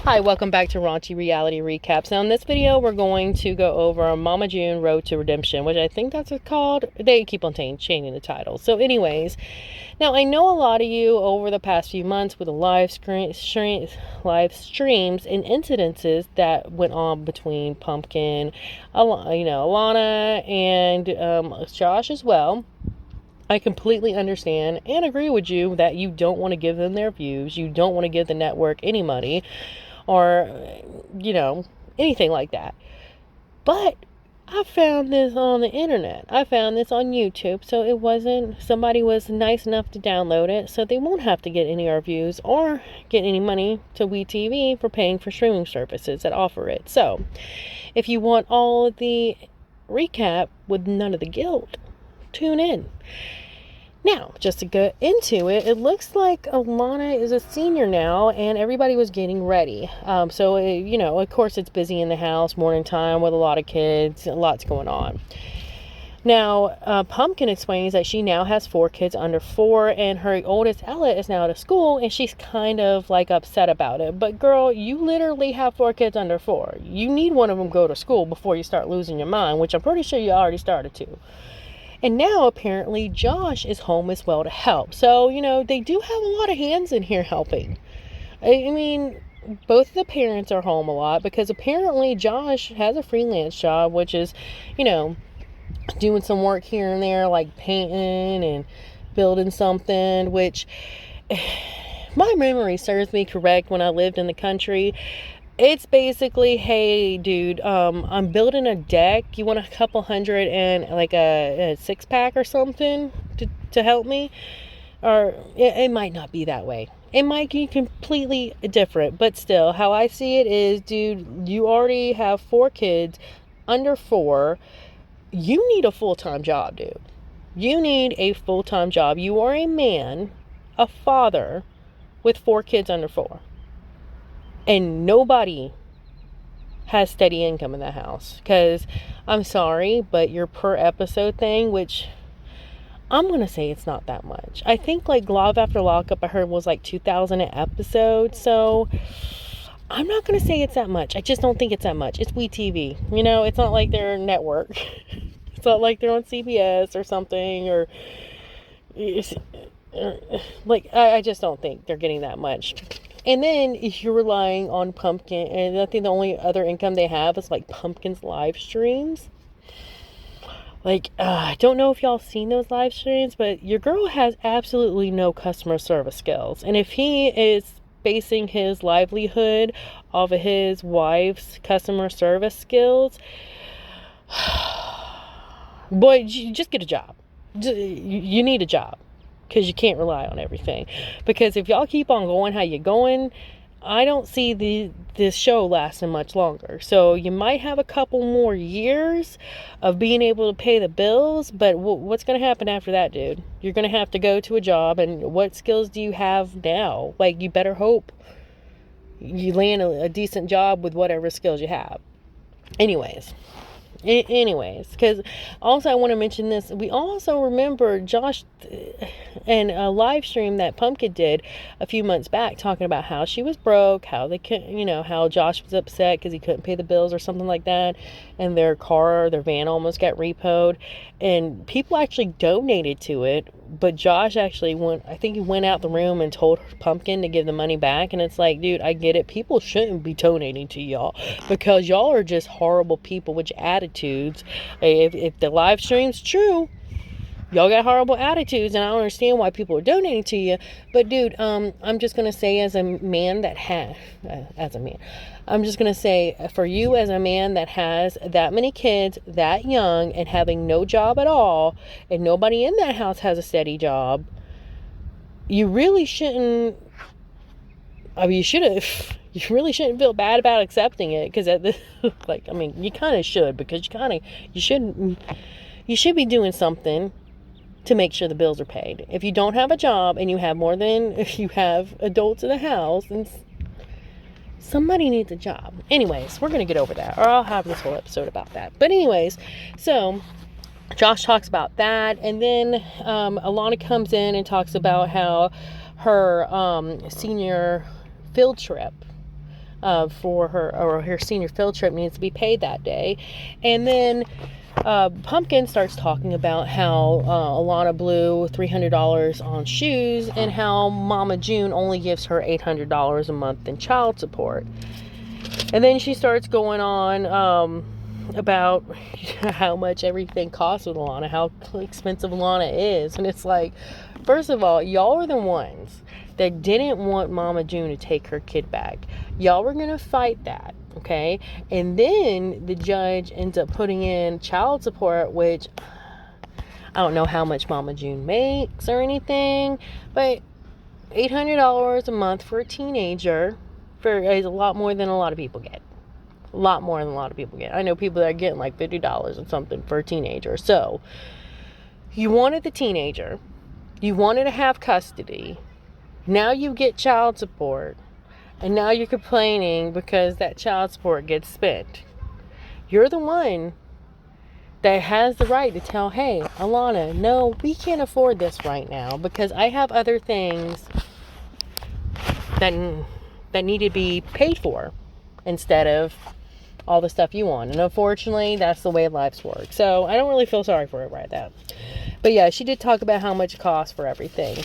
Hi, welcome back to Raunchy Reality Recaps. Now in this video, we're going to go over Mama June Road to Redemption, which I think that's what it's called. They keep on changing the title. So anyways, now I know a lot of you over the past few months with the live streams and incidences that went on between Pumpkin, Alana, and Josh as well. I completely understand and agree with you that you don't want to give them their views. You don't want to give the network any money or, anything like that. But I found this on the internet. I found this on YouTube. So somebody was nice enough to download it. So they won't have to get any reviews or get any money to WeTV for paying for streaming services that offer it. So if you want all of the recap with none of the guilt, tune in. Now, just to get into it, it looks like Alana is a senior now, and everybody was getting ready. Of course, it's busy in the house, morning time with a lot of kids, lots going on. Now, Pumpkin explains that she now has 4 kids under 4, and her oldest, Ella, is now out of school, and she's kind of, upset about it. But, girl, you literally have 4 kids under 4. You need one of them to go to school before you start losing your mind, which I'm pretty sure you already started to. And now, apparently, Josh is home as well to help. So, they do have a lot of hands in here helping. I mean, both of the parents are home a lot because apparently Josh has a freelance job, which is, doing some work here and there, like painting and building something, which my memory serves me correct when I lived in the country. It's basically, hey, dude, I'm building a deck. You want a couple hundred and a 6-pack or something to help me? Or it might not be that way. It might be completely different. But still, how I see it is, dude, you already have 4 kids under 4. You need a full-time job, dude. You need a full-time job. You are a man, a father, with 4 kids under 4. And nobody has steady income in that house. Because, I'm sorry, but your per episode thing, which I'm going to say it's not that much. I think Love After Lockup, I heard was 2,000 an episode. So, I'm not going to say it's that much. I just don't think it's that much. It's WeTV. It's not like they're a network. It's not like they're on CBS or something. I just don't think they're getting that much. And then if you're relying on Pumpkin, and I think the only other income they have is Pumpkin's live streams. I don't know if y'all seen those live streams, but your girl has absolutely no customer service skills. And if he is basing his livelihood off of his wife's customer service skills, boy, just get a job. You need a job. Because you can't rely on everything. Because if y'all keep on going how you're going, I don't see this show lasting much longer. So you might have a couple more years of being able to pay the bills, but what's going to happen after that, dude? You're going to have to go to a job, and what skills do you have now? You better hope you land a decent job with whatever skills you have. Anyways, because also I want to mention this. We also remember Josh and a live stream that Pumpkin did a few months back talking about how she was broke, how they couldn't, how Josh was upset because he couldn't pay the bills or something like that, and their van almost got repoed, and people actually donated to it, but Josh actually went out the room and told Pumpkin to give the money back. And it's dude, I get it. People shouldn't be donating to y'all because y'all are just horrible people with your attitudes. If the live stream's true, y'all got horrible attitudes, and I don't understand why people are donating to you. But dude, I'm just gonna say, I'm just gonna say, for you as a man that has that many kids that young and having no job at all, and nobody in that house has a steady job, you really shouldn't. I mean, you really shouldn't feel bad about accepting it, because you kind of should, because you should be doing something to make sure the bills are paid. If you don't have a job and you have if you have adults in the house, and somebody needs a job. Anyways, we're going to get over that, or I'll have this whole episode about that. But anyways, so Josh talks about that, and then Alana comes in and talks about how her senior field trip for her senior field trip needs to be paid that day. And then Pumpkin starts talking about how Alana blew $300 on shoes and how Mama June only gives her $800 a month in child support. And then she starts going on about how much everything costs with Alana, how expensive Alana is. And it's like, first of all, y'all are the ones that didn't want Mama June to take her kid back. Y'all were going to fight that, okay? And then the judge ends up putting in child support, which I don't know how much Mama June makes or anything, but $800 a month for a teenager is a lot more than a lot of people get. A lot more than a lot of people get. I know people that are getting like $50 or something for a teenager. So, you wanted the teenager. You wanted to have custody. Now you get child support. And now you're complaining because that child support gets spent. You're the one that has the right to tell, hey, Alana, no, we can't afford this right now because I have other things that need to be paid for instead of all the stuff you want. And unfortunately, that's the way life's work. So I don't really feel sorry for it right now. But yeah, she did talk about how much it costs for everything.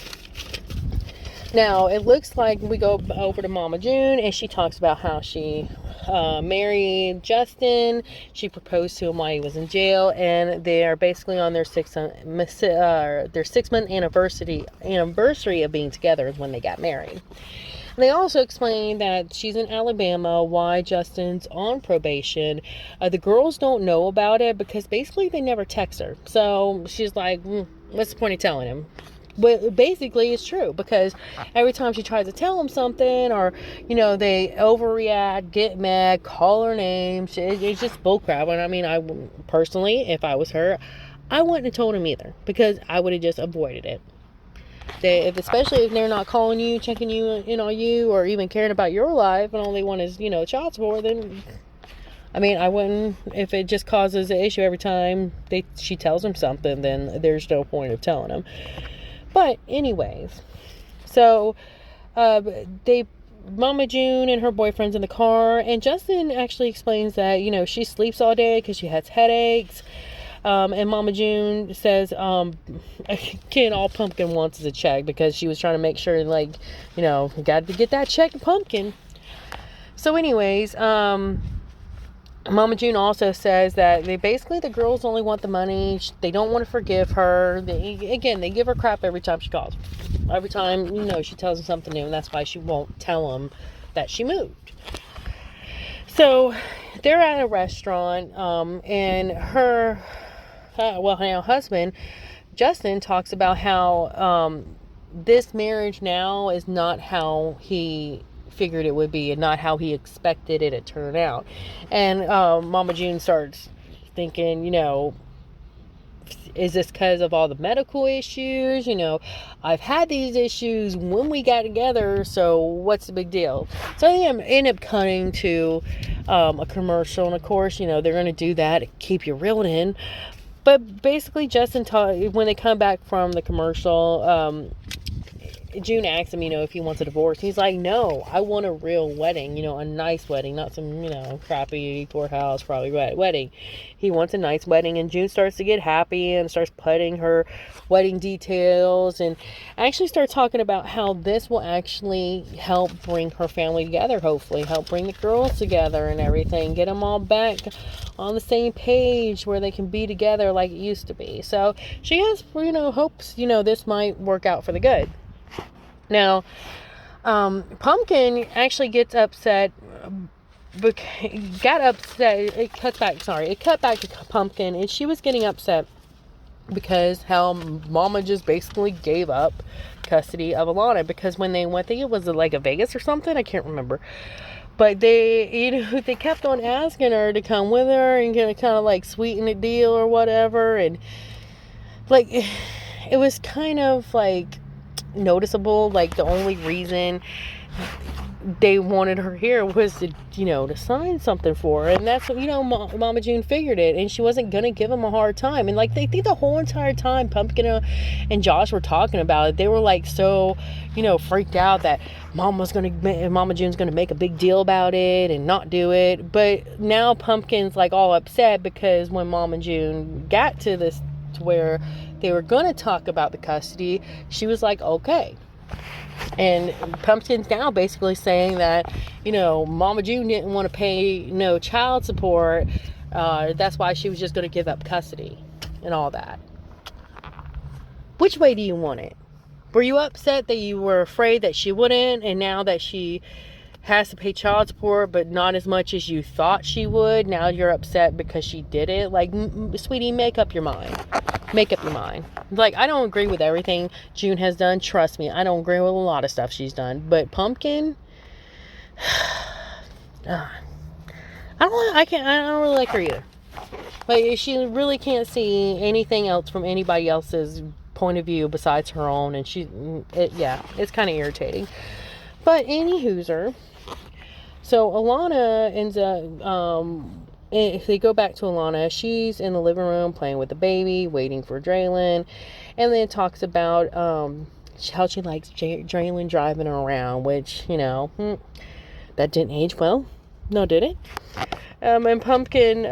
Now, it looks like we go over to Mama June, and she talks about how she married Justin. She proposed to him while he was in jail, and they are basically on their 6-month anniversary of being together is when they got married. They also explain that she's in Alabama, why Justin's on probation. The girls don't know about it because basically they never text her. So she's like, what's the point of telling him? But basically it's true because every time she tries to tell him something or, they overreact, get mad, call her names. It's just bullcrap. And I mean, I personally, if I was her, I wouldn't have told him either because I would have just avoided it. Especially if they're not calling you, checking you in on you, or even caring about your life, and all they want is, child support, then, I mean, I wouldn't, if it just causes an issue every time she tells them something, then there's no point of telling them. But anyways, so, Mama June and her boyfriend's in the car, and Justin actually explains that, she sleeps all day because she has headaches. And Mama June says, again, all Pumpkin wants is a check because she was trying to make sure, got to get that check to Pumpkin. So anyways, Mama June also says that the girls only want the money. They don't want to forgive her. They give her crap every time she calls. Every time, she tells them something new, and that's why she won't tell them that she moved. So they're at a restaurant, and her husband, Justin, talks about how this marriage now is not how he figured it would be and not how he expected it to turn out. And Mama June starts thinking, is this because of all the medical issues? I've had these issues when we got together, so what's the big deal? So they end up cutting to a commercial, and of course, they're going to do that to keep you reeled in. But basically, Justin, when they come back from the commercial, June asks him, if he wants a divorce. He's like, no, I want a real wedding, a nice wedding, not some, crappy poorhouse, probably wedding. He wants a nice wedding, and June starts to get happy and starts putting her wedding details and actually start talking about how this will actually help bring her family together, hopefully, help bring the girls together and everything, get them all back on the same page where they can be together like it used to be. So she has, hopes, this might work out for the good. Now, Pumpkin actually gets upset. It cut back to Pumpkin, and she was getting upset because how Mama just basically gave up custody of Alana, because when they went, I think it was like a Vegas or something, I can't remember, but they kept on asking her to come with her and kind of like sweeten the deal or whatever, and like it was kind of like noticeable, like the only reason they wanted her here was to, to sign something for her. And that's what, Mama June figured it. And she wasn't going to give him a hard time. And, like, they think the whole entire time Pumpkin and Josh were talking about it, they were, like, so, freaked out that Mama June's going to make a big deal about it and not do it. But now Pumpkin's, like, all upset because when Mama June got to this, to where they were going to talk about the custody, she was like, okay. And Pumpkin's now basically saying that, Mama June didn't want to pay no child support. That's why she was just going to give up custody and all that. Which way do you want it? Were you upset that you were afraid that she wouldn't, and now that she has to pay child support, but not as much as you thought she would, now you're upset because she did it? Like, sweetie, make up your mind. Make up your mind. Like, I don't agree with everything June has done. Trust me, I don't agree with a lot of stuff she's done. But Pumpkin, I don't really like her either. Like, she really can't see anything else from anybody else's point of view besides her own, and it's kind of irritating. But anywho'ser, so Alana ends up, if they go back to Alana, she's in the living room playing with the baby, waiting for Draylon, and then talks about how she likes Draylon driving her around, which, that didn't age well. No, did it? And Pumpkin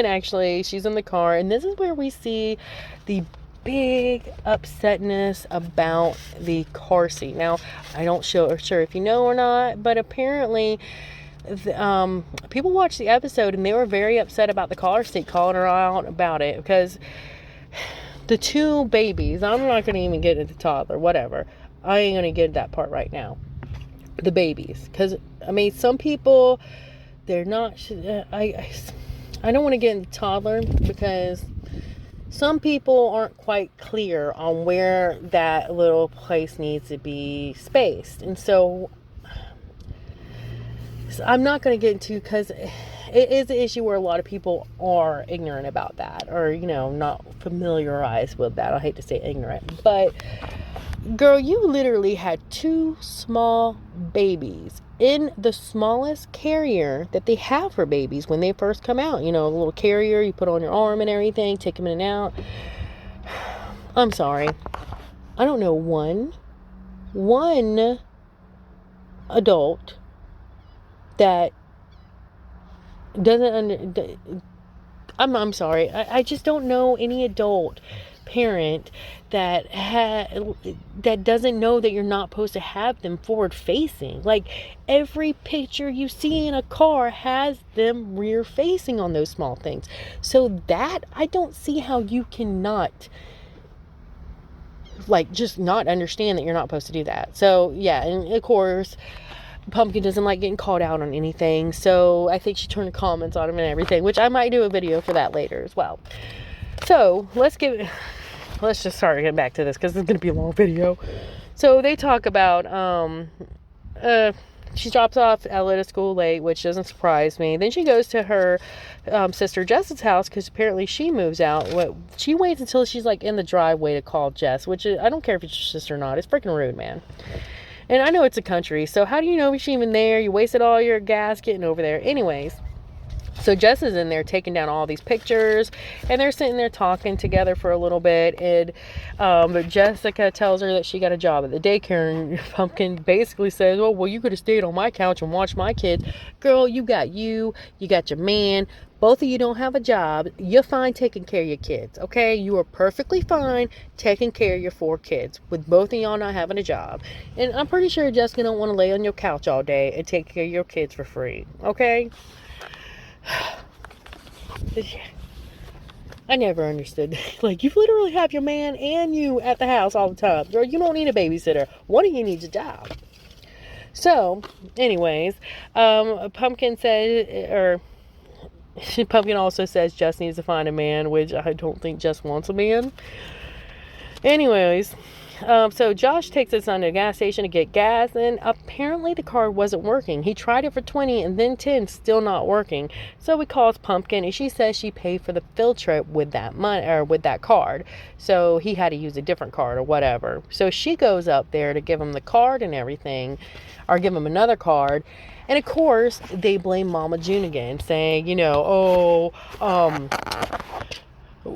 actually, she's in the car, and this is where we see the big upsetness about the car seat. Now, I don't sure if you know or not, but apparently people watched the episode and they were very upset about the car seat, calling her out about it, because the two babies, I'm not going to even get into toddler, whatever. I ain't going to get into that part right now. The babies, because, some people, they're not, I don't want to get into toddler, because some people aren't quite clear on where that little place needs to be spaced. And so I'm not going to get into, because it is an issue where a lot of people are ignorant about that, or, not familiarized with that. I hate to say ignorant, but girl, you literally had two small babies in the smallest carrier that they have for babies when they first come out. A little carrier you put on your arm and everything, take them in and out. I'm sorry. I don't know one adult that doesn't I'm sorry. I just don't know any adult parent that doesn't know that you're not supposed to have them forward facing. Like, every picture you see in a car has them rear facing on those small things. So that, I don't see how you cannot, like, just not understand that you're not supposed to do that. So yeah, and of course Pumpkin doesn't like getting called out on anything, so I think she turned the comments on him and everything, which I might do a video for that later as well. So let's just start getting back to this, because it's going to be a long video. So they talk about, she drops off Ella to school late, which doesn't surprise me. Then she goes to her sister Jess's house, because apparently she moves out. She waits until she's, like, in the driveway to call Jess, which is, I don't care if it's your sister or not. It's freaking rude, man. And I know it's a country, so how do you know if she's even there? You wasted all your gas getting over there. Anyways, so Jess is in there taking down all these pictures, and they're sitting there talking together for a little bit, and Jessica tells her that she got a job at the daycare, and Pumpkin basically says, well, you could have stayed on my couch and watched my kids. Girl, you got your man. Both of you don't have a job. You're fine taking care of your kids, okay? You are perfectly fine taking care of your 4 kids with both of y'all not having a job. And I'm pretty sure Jessica don't want to lay on your couch all day and take care of your kids for free, okay? I never understood. Like, you literally have your man and you at the house all the time. Girl, you don't need a babysitter. One of you needs a job. So, anyways, Pumpkin also says Jess needs to find a man, which I don't think Jess wants a man. Anyways, So Josh takes his son to the gas station to get gas, and apparently the card wasn't working. He tried it for 20 and then 10, still not working. So he calls Pumpkin, and she says she paid for the field trip with that money or with that card. So he had to use a different card or whatever. So she goes up there to give him the card and everything, or give him another card. And of course, they blame Mama June again, saying,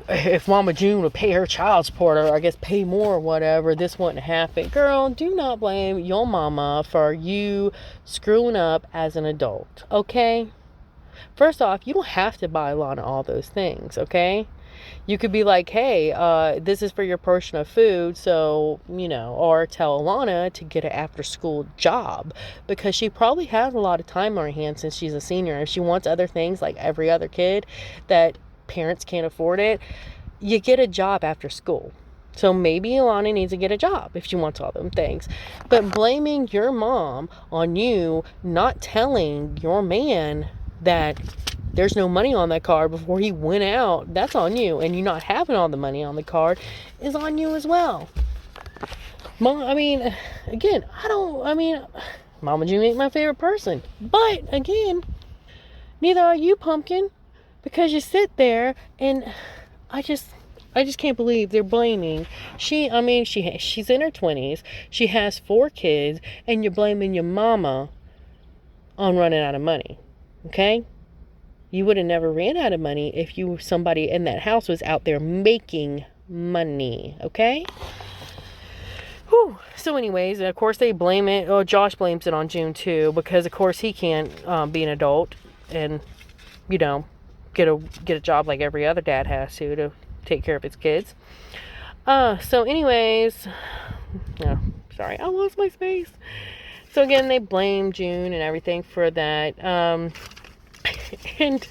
if Mama June would pay her child support, or I guess pay more or whatever, this wouldn't happen. Girl, do not blame your mama for you screwing up as an adult, okay? First off, you don't have to buy Lana all those things, okay? You could be like, hey, this is for your portion of food, so, or tell Alana to get an after-school job, because she probably has a lot of time on her hands since she's a senior. If she wants other things like every other kid that parents can't afford it, you get a job after school. So maybe Alana needs to get a job if she wants all them things. But blaming your mom on you not telling your man that there's no money on that card before he went out, that's on you. And you not having all the money on the card is on you as well. Mama June ain't my favorite person. But again, neither are you, Pumpkin. Because you sit there, and I just can't believe they're blaming. She's in her 20s. She has 4 kids, and you're blaming your mama on running out of money. Okay? You would have never ran out of money if somebody in that house was out there making money. Okay? Whew. So anyways, of course they blame it. Oh, Josh blames it on June too, because of course he can't be an adult and, get a job like every other dad has to take care of his kids. So anyways, sorry, I lost my space. So again, they blame June and everything for that. And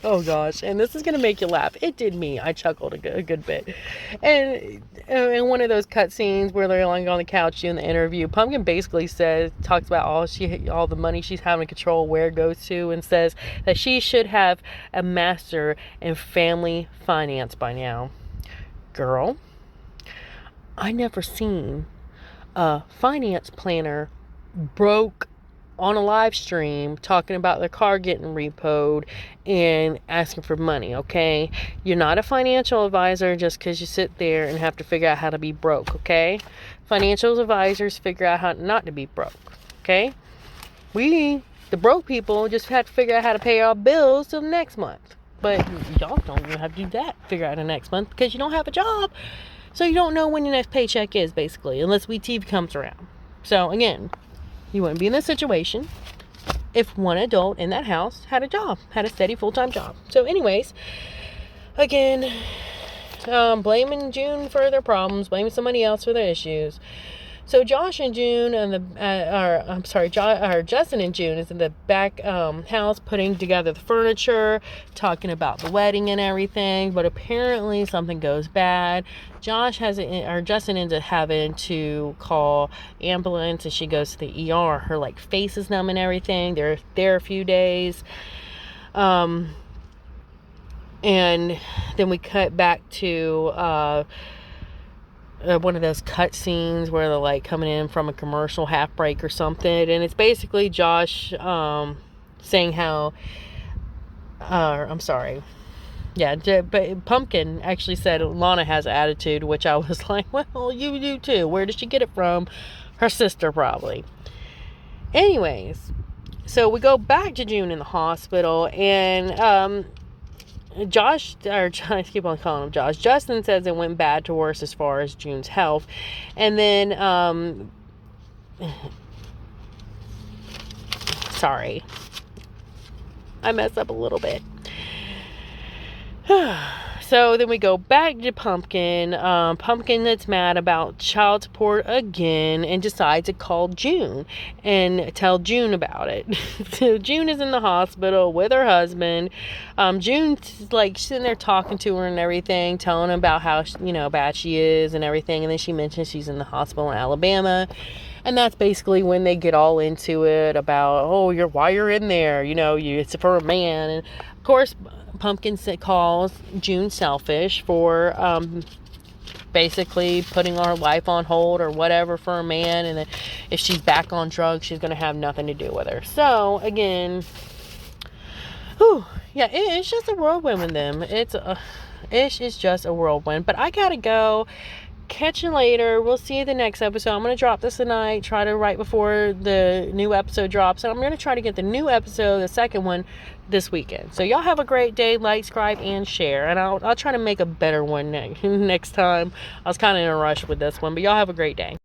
oh gosh, and this is gonna make you laugh. It did me. I chuckled a good bit. And in one of those cut scenes where they're lying on the couch doing the interview, Pumpkin basically talks about all the money she's having control where it goes to, and says that she should have a master in family finance by now. Girl, I never seen a finance planner broke on a live stream talking about their car getting repoed and asking for money, okay? You're not a financial advisor just because you sit there and have to figure out how to be broke, okay? Financial advisors figure out how not to be broke, okay? We, the broke people, just have to figure out how to pay our bills till next month. But y'all don't even have to do that, figure out the next month, because you don't have a job. So you don't know when your next paycheck is, basically, unless WeTV comes around. So again, you wouldn't be in this situation if one adult in that house had a steady full-time job. So anyways, again, blaming June for their problems, blaming somebody else for their issues. So Josh and June Justin and June is in the back house putting together the furniture, talking about the wedding and everything. But apparently something goes bad. Justin ends up having to call ambulance, and she goes to the ER. Her face is numb and everything. They're there a few days. And then we cut back to one of those cut scenes where they're coming in from a commercial half break or something, and it's basically Josh saying how but Pumpkin actually said Lana has attitude, which I was like, well, you do too. Where did she get it from? Her sister, probably. Anyways, so we go back to June in the hospital, and I keep on calling him Josh. Justin says it went bad to worse as far as June's health. And then, sorry, I messed up a little bit. So then we go back to Pumpkin. Pumpkin that's mad about child support again and decides to call June and tell June about it. So June is in the hospital with her husband. June's sitting there talking to her and everything, telling her about how bad she is and everything. And then she mentions she's in the hospital in Alabama. And that's basically when they get all into it about, why you're in there, it's for a man. And of course, Pumpkin calls June selfish for basically putting our life on hold or whatever for a man, and then if she's back on drugs, she's going to have nothing to do with her. So again, yeah, it's just a whirlwind with them. It's just a whirlwind. But I gotta go. Catch you later. We'll see you the next episode. I'm going to drop this tonight, try to right before the new episode drops. And I'm going to try to get the new episode, the second one, this weekend. So y'all have a great day. Like, subscribe, and share. And I'll try to make a better one next time. I was kind of in a rush with this one, but y'all have a great day.